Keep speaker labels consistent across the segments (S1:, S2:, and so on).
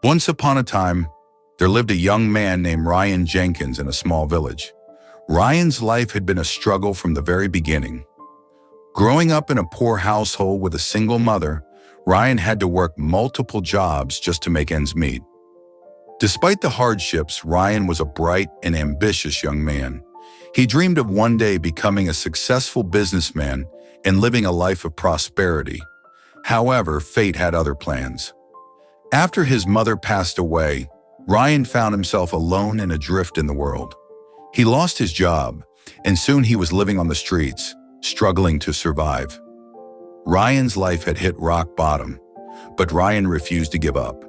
S1: Once upon a time, there lived a young man named Ryan Jenkins in a small village. Ryan's life had been a struggle from the very beginning. Growing up in a poor household with a single mother, Ryan had to work multiple jobs just to make ends meet. Despite the hardships, Ryan was a bright and ambitious young man. He dreamed of one day becoming a successful businessman and living a life of prosperity. However, fate had other plans. After his mother passed away, Ryan found himself alone and adrift in the world. He lost his job, and soon he was living on the streets, struggling to survive. Ryan's life had hit rock bottom, but Ryan refused to give up.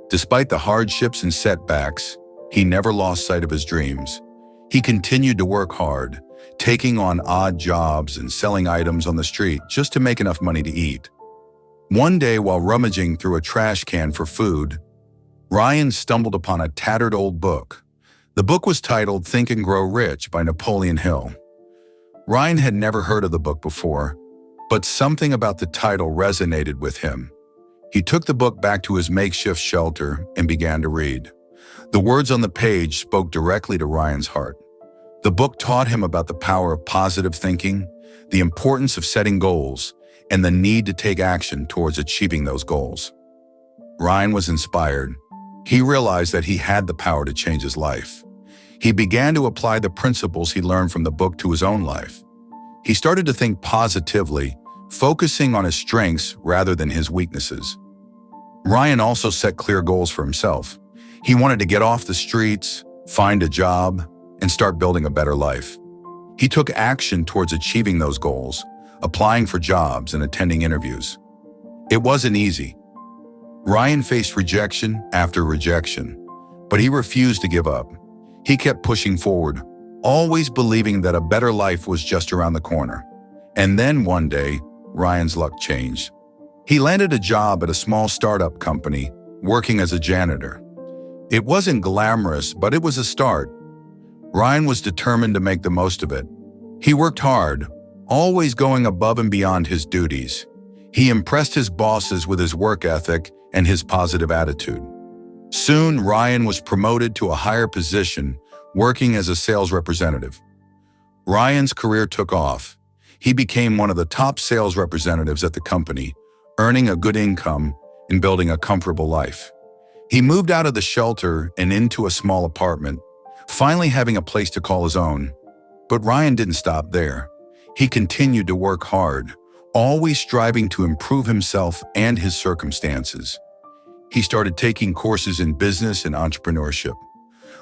S1: Despite the hardships and setbacks, he never lost sight of his dreams. He continued to work hard, taking on odd jobs and selling items on the street just to make enough money to eat. One day, while rummaging through a trash can for food, Ryan stumbled upon a tattered old book. The book was titled Think and Grow Rich by Napoleon Hill. Ryan had never heard of the book before, but something about the title resonated with him. He took the book back to his makeshift shelter and began to read. The words on the page spoke directly to Ryan's heart. The book taught him about the power of positive thinking, the importance of setting goals, and the need to take action towards achieving those goals. Ryan was inspired. He realized that he had the power to change his life. He began to apply the principles he learned from the book to his own life. He started to think positively, focusing on his strengths rather than his weaknesses. Ryan also set clear goals for himself. He wanted to get off the streets, find a job, and start building a better life. He took action towards achieving those goals, applying for jobs and attending interviews. It wasn't easy. Ryan faced rejection after rejection, but he refused to give up. He kept pushing forward, always believing that a better life was just around the corner. And then one day, Ryan's luck changed. He landed a job at a small startup company, working as a janitor. It wasn't glamorous, but it was a start. Ryan was determined to make the most of it. He worked hard, always going above and beyond his duties. He impressed his bosses with his work ethic and his positive attitude. Soon, Ryan was promoted to a higher position, working as a sales representative. Ryan's career took off. He became one of the top sales representatives at the company, earning a good income and building a comfortable life. He moved out of the shelter and into a small apartment, finally having a place to call his own. But Ryan didn't stop there. He continued to work hard, always striving to improve himself and his circumstances. He started taking courses in business and entrepreneurship,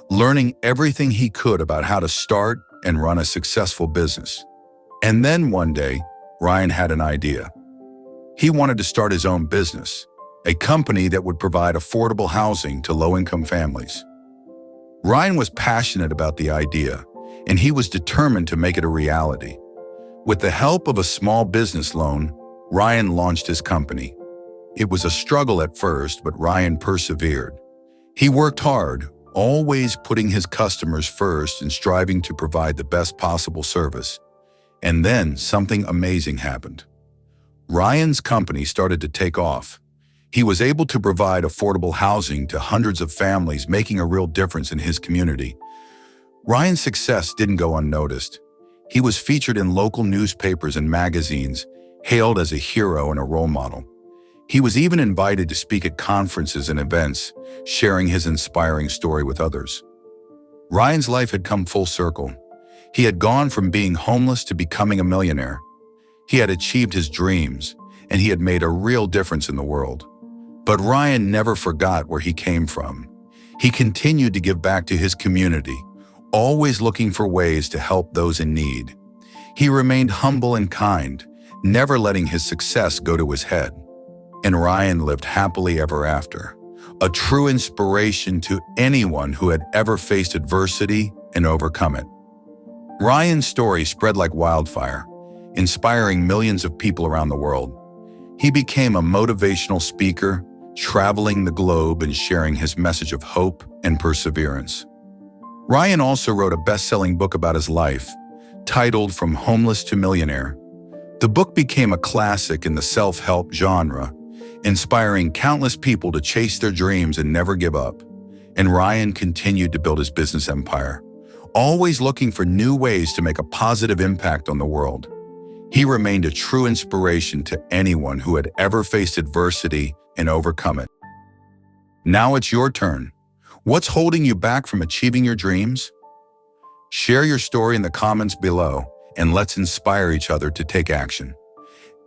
S1: learning everything he could about how to start and run a successful business. And then one day, Ryan had an idea. He wanted to start his own business, a company that would provide affordable housing to low-income families. Ryan was passionate about the idea, and he was determined to make it a reality. With the help of a small business loan, Ryan launched his company. It was a struggle at first, but Ryan persevered. He worked hard, always putting his customers first and striving to provide the best possible service. And then something amazing happened. Ryan's company started to take off. He was able to provide affordable housing to hundreds of families, making a real difference in his community. Ryan's success didn't go unnoticed. He was featured in local newspapers and magazines, hailed as a hero and a role model. He was even invited to speak at conferences and events, sharing his inspiring story with others. Ryan's life had come full circle. He had gone from being homeless to becoming a millionaire. He had achieved his dreams, and he had made a real difference in the world. But Ryan never forgot where he came from. He continued to give back to his community, always looking for ways to help those in need. He remained humble and kind, never letting his success go to his head. And Ryan lived happily ever after, a true inspiration to anyone who had ever faced adversity and overcome it. Ryan's story spread like wildfire, inspiring millions of people around the world. He became a motivational speaker, traveling the globe and sharing his message of hope and perseverance. Ryan also wrote a best-selling book about his life, titled From Homeless to Millionaire. The book became a classic in the self-help genre, inspiring countless people to chase their dreams and never give up. And Ryan continued to build his business empire, always looking for new ways to make a positive impact on the world. He remained a true inspiration to anyone who had ever faced adversity and overcome it. Now it's your turn. What's holding you back from achieving your dreams? Share your story in the comments below, and let's inspire each other to take action.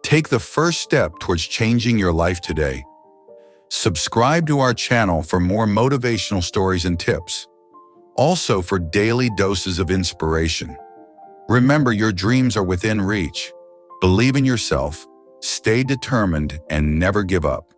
S1: Take the first step towards changing your life today. Subscribe to our channel for more motivational stories and tips. Also for daily doses of inspiration. Remember, your dreams are within reach. Believe in yourself, stay determined, and never give up.